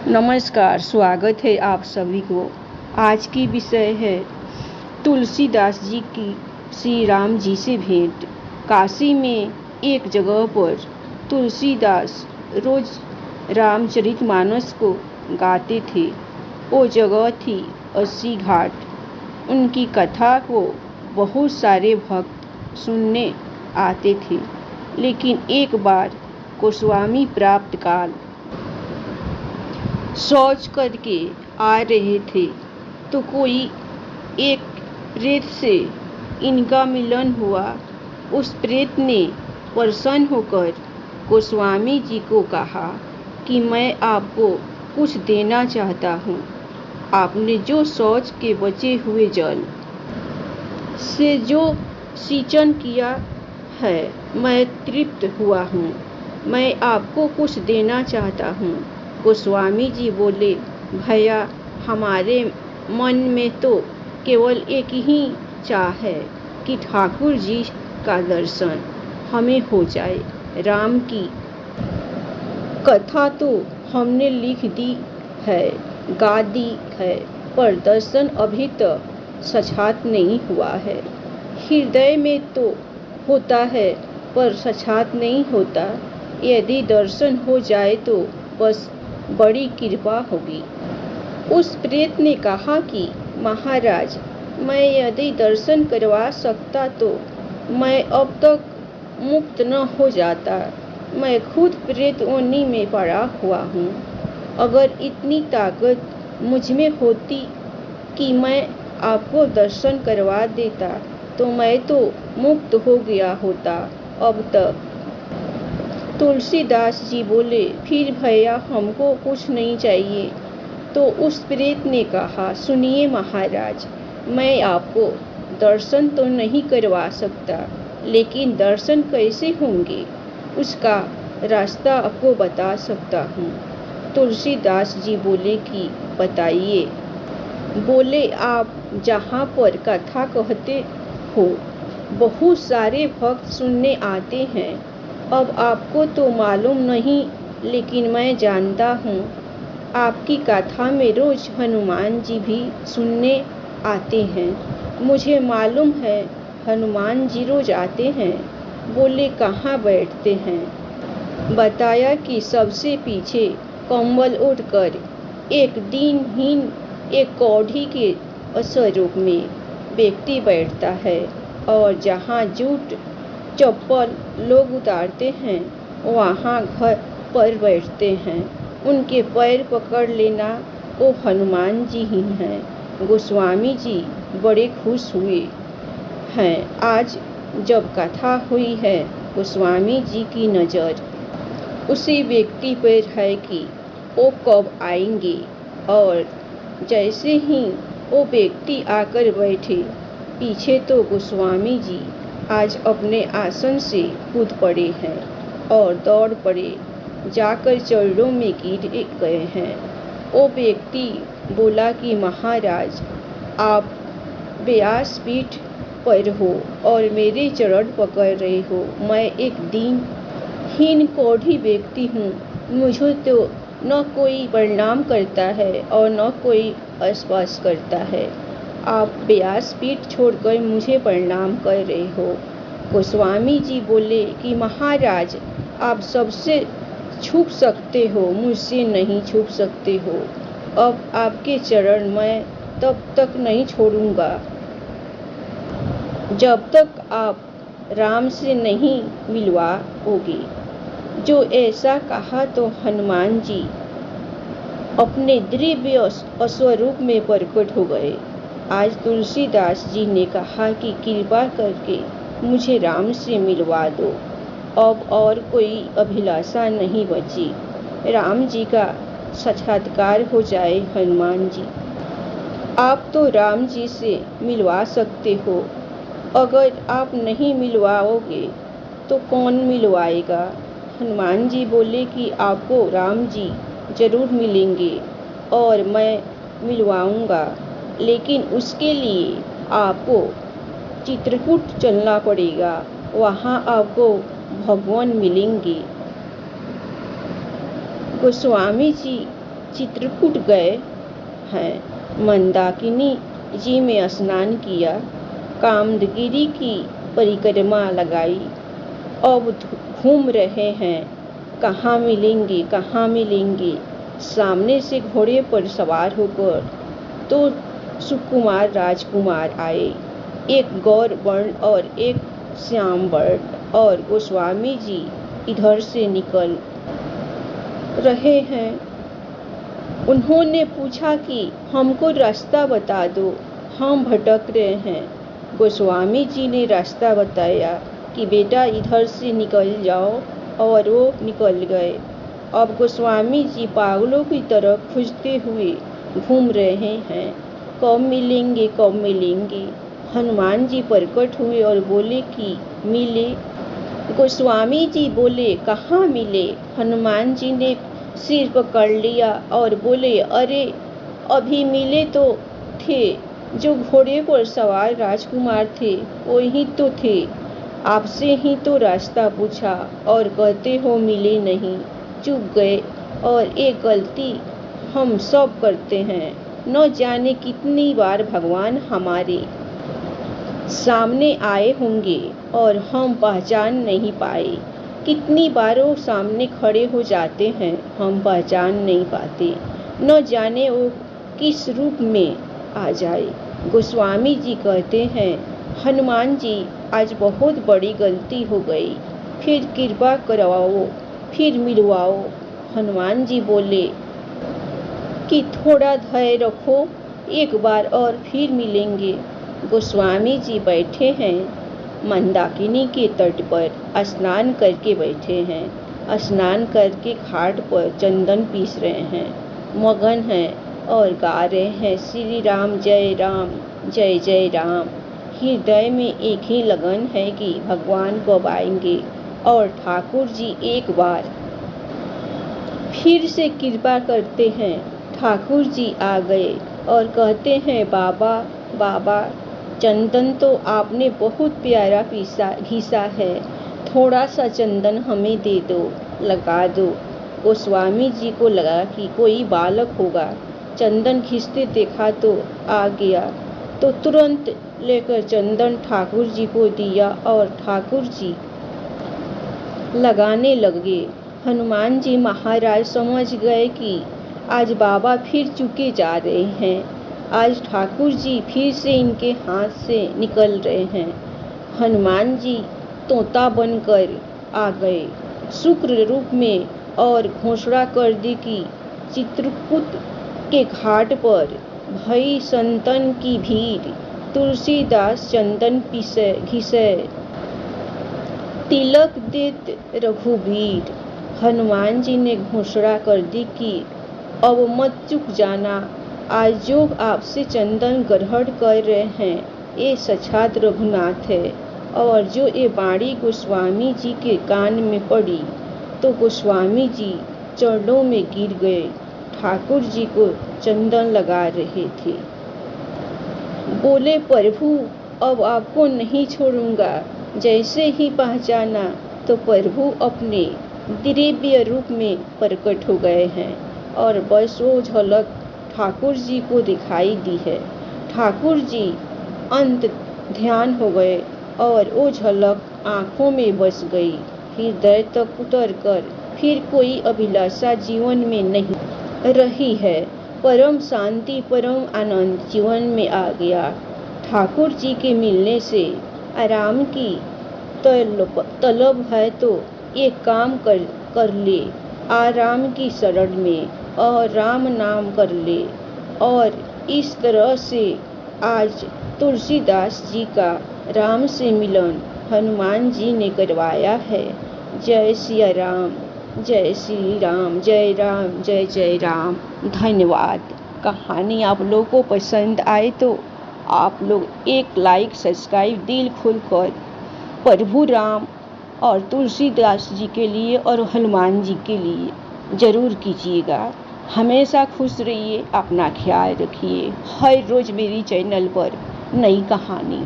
नमस्कार, स्वागत है आप सभी को। आज की विषय है तुलसीदास जी की श्री राम जी से भेंट। काशी में एक जगह पर तुलसीदास रोज रामचरितमानस को गाते थे। वो जगह थी अस्सी घाट। उनकी कथा को बहुत सारे भक्त सुनने आते थे, लेकिन एक बार गोस्वामी प्राप्त काल शौच करके आ रहे थे तो कोई एक प्रेत से इनका मिलन हुआ। उस प्रेत ने प्रसन्न होकर गोस्वामी जी को कहा कि मैं आपको कुछ देना चाहता हूँ। आपने जो शौच के बचे हुए जल से जो सिंचन किया है, मैं तृप्त हुआ हूँ। मैं आपको कुछ देना चाहता हूँ। गोस्वामी जी बोले, भैया, हमारे मन में तो केवल एक ही चाह है कि ठाकुर जी का दर्शन हमें हो जाए। राम की कथा तो हमने लिख दी है, गा दी है, पर दर्शन अभी तक साक्षात नहीं हुआ है। हृदय में तो होता है पर साक्षात नहीं होता। यदि दर्शन हो जाए तो बस बड़ी कृपा होगी। उस प्रेत ने कहा कि महाराज, मैं यदि दर्शन करवा सकता तो मैं अब तक मुक्त न हो जाता। मैं खुद प्रेत योनि में पड़ा हुआ हूँ। अगर इतनी ताकत मुझ में होती कि मैं आपको दर्शन करवा देता तो मैं तो मुक्त हो गया होता अब तक। तुलसीदास जी बोले, फिर भैया, हमको कुछ नहीं चाहिए। तो उस प्रेत ने कहा, सुनिए महाराज, मैं आपको दर्शन तो नहीं करवा सकता, लेकिन दर्शन कैसे होंगे उसका रास्ता आपको बता सकता हूँ। तुलसीदास जी बोले कि बताइए। बोले, आप जहाँ पर कथा कहते हो बहुत सारे भक्त सुनने आते हैं। अब आपको तो मालूम नहीं, लेकिन मैं जानता हूँ। आपकी कथा में रोज हनुमान जी भी सुनने आते हैं। मुझे मालूम है हनुमान जी रोज आते हैं। बोले, कहाँ बैठते हैं? बताया कि सबसे पीछे कंबल ओढ़कर एक दीनहीन एक कौड़ी के स्वरूप में व्यक्ति बैठता है, और जहाँ जूट चप्पल लोग उतारते हैं वहाँ घर पर बैठते हैं। उनके पैर पकड़ लेना वो हनुमान जी ही हैं। गोस्वामी जी बड़े खुश हुए हैं। आज जब कथा हुई है, गोस्वामी जी की नज़र उसी व्यक्ति पर है कि वो कब आएंगे। और जैसे ही वो व्यक्ति आकर बैठे, पीछे तो गोस्वामी जी आज अपने आसन से कूद पड़े हैं और दौड़ पड़े, जाकर चरणों में गिर गए हैं। वो व्यक्ति बोला कि महाराज, आप व्यासपीठ पर हो और मेरे चरण पकड़ रहे हो। मैं एक दीनहीन कौड़ी व्यक्ति हूँ। मुझे तो न कोई प्रणाम करता है और न कोई स्पर्श करता है। आप व्यासपीठ छोड़कर मुझे प्रणाम कर रहे हो। गोस्वामी जी बोले कि महाराज, आप सबसे छुप सकते हो, मुझसे नहीं छुप सकते हो। अब आपके चरण मैं तब तक नहीं छोड़ूंगा जब तक आप राम से नहीं मिलवाओगे। जो ऐसा कहा तो हनुमान जी अपने दिव्य स्वरूप में प्रकट हो गए। आज तुलसीदास जी ने कहा कि कृपा करके मुझे राम से मिलवा दो। अब और कोई अभिलाषा नहीं बची। राम जी का साक्षात्कार हो जाए। हनुमान जी, आप तो राम जी से मिलवा सकते हो। अगर आप नहीं मिलवाओगे तो कौन मिलवाएगा? हनुमान जी बोले कि आपको राम जी जरूर मिलेंगे और मैं मिलवाऊंगा, लेकिन उसके लिए आपको चित्रकूट चलना पड़ेगा। वहाँ आपको भगवान मिलेंगे। गोस्वामी जी चित्रकूट गए हैं। मंदाकिनी जी में स्नान किया, कामदगिरी की परिक्रमा लगाई। अब घूम रहे हैं, कहाँ मिलेंगे कहाँ मिलेंगे। सामने से घोड़े पर सवार होकर तो सुकुमार राजकुमार आए, एक गौर वर्ण और एक श्याम वर्ण, और गोस्वामी जी इधर से निकल रहे हैं। उन्होंने पूछा कि हमको रास्ता बता दो, हम भटक रहे हैं। गोस्वामी जी ने रास्ता बताया कि बेटा इधर से निकल जाओ, और वो निकल गए। अब गोस्वामी जी पागलों की तरह खोजते हुए घूम रहे हैं, कब मिलेंगे कब मिलेंगे। हनुमान जी प्रकट हुए और बोले कि मिले। गोस्वामी जी बोले कहाँ मिले। हनुमान जी ने सिर पकड़ लिया और बोले अरे अभी मिले तो थे, जो घोड़े पर सवार राजकुमार थे वही तो थे। आपसे ही तो रास्ता पूछा और कहते हो मिले नहीं। चुप गए। और एक गलती हम सब करते हैं, न जाने कितनी बार भगवान हमारे सामने आए होंगे और हम पहचान नहीं पाए। कितनी बार वो सामने खड़े हो जाते हैं, हम पहचान नहीं पाते। न जाने वो किस रूप में आ जाए। गोस्वामी जी कहते हैं हनुमान जी आज बहुत बड़ी गलती हो गई, फिर कृपा करवाओ, फिर मिलवाओ। हनुमान जी बोले कि थोड़ा धैर्य रखो, एक बार और फिर मिलेंगे। गोस्वामी जी बैठे हैं मंदाकिनी के तट पर, स्नान करके बैठे हैं। स्नान करके घाट पर चंदन पीस रहे हैं, मगन हैं और गा रहे हैं श्री राम जय जय राम। हृदय में एक ही लगन है कि भगवान कब आएंगे और ठाकुर जी एक बार फिर से कृपा करते हैं। ठाकुर जी आ गए और कहते हैं बाबा बाबा, चंदन तो आपने बहुत प्यारा घिसा है, थोड़ा सा चंदन हमें दे दो, लगा दो। गोस्वामी जी को लगा कि कोई बालक होगा। चंदन घिसते देखा तो आ गया, तो तुरंत लेकर चंदन ठाकुर जी को दिया और ठाकुर जी लगाने लगे। हनुमान जी महाराज समझ गए कि आज बाबा फिर चुके जा रहे हैं, आज ठाकुर जी फिर से इनके हाथ से निकल रहे हैं। हनुमान जी तोता बनकर आ गए शुक्र रूप में और घोषणा कर दी कि चित्रकूट के घाट पर भई संतन की भीड़, तुलसीदास चंदन पीसे घिसे, तिलक देत रघुवीर। हनुमान जी ने घोषणा कर दी कि अब मत चूक जाना, आज जो आपसे चंदन ग्रहण कर रहे हैं ये साक्षात रघुनाथ है। और जो ये बाणी गोस्वामी जी के कान में पड़ी तो गोस्वामी जी चरणों में गिर गए, ठाकुर जी को चंदन लगा रहे थे। बोले प्रभु अब आपको नहीं छोड़ूंगा। जैसे ही पहचाना तो प्रभु अपने दिव्य रूप में प्रकट हो गए हैं और बस वो झलक ठाकुर जी को दिखाई दी है। ठाकुर जी अंत ध्यान हो गए और वो झलक आँखों में बस गई, हृदय तक उतर कर फिर कोई अभिलाषा जीवन में नहीं रही है। परम शांति परम आनंद जीवन में आ गया। ठाकुर जी के मिलने से आराम की तलब है तो एक काम कर ले, आराम की शरण में और राम नाम कर ले। और इस तरह से आज तुलसीदास जी का राम से मिलन हनुमान जी ने करवाया है। जय सिया राम, जय श्री राम, जय राम, जय जय राम। धन्यवाद। कहानी आप लोगों को पसंद आए तो आप लोग एक लाइक सब्सक्राइब दिल खोलकर प्रभु राम और तुलसीदास जी के लिए और हनुमान जी के लिए ज़रूर कीजिएगा। हमेशा खुश रहिए, अपना ख्याल रखिए। हर रोज़ मेरी चैनल पर नई कहानी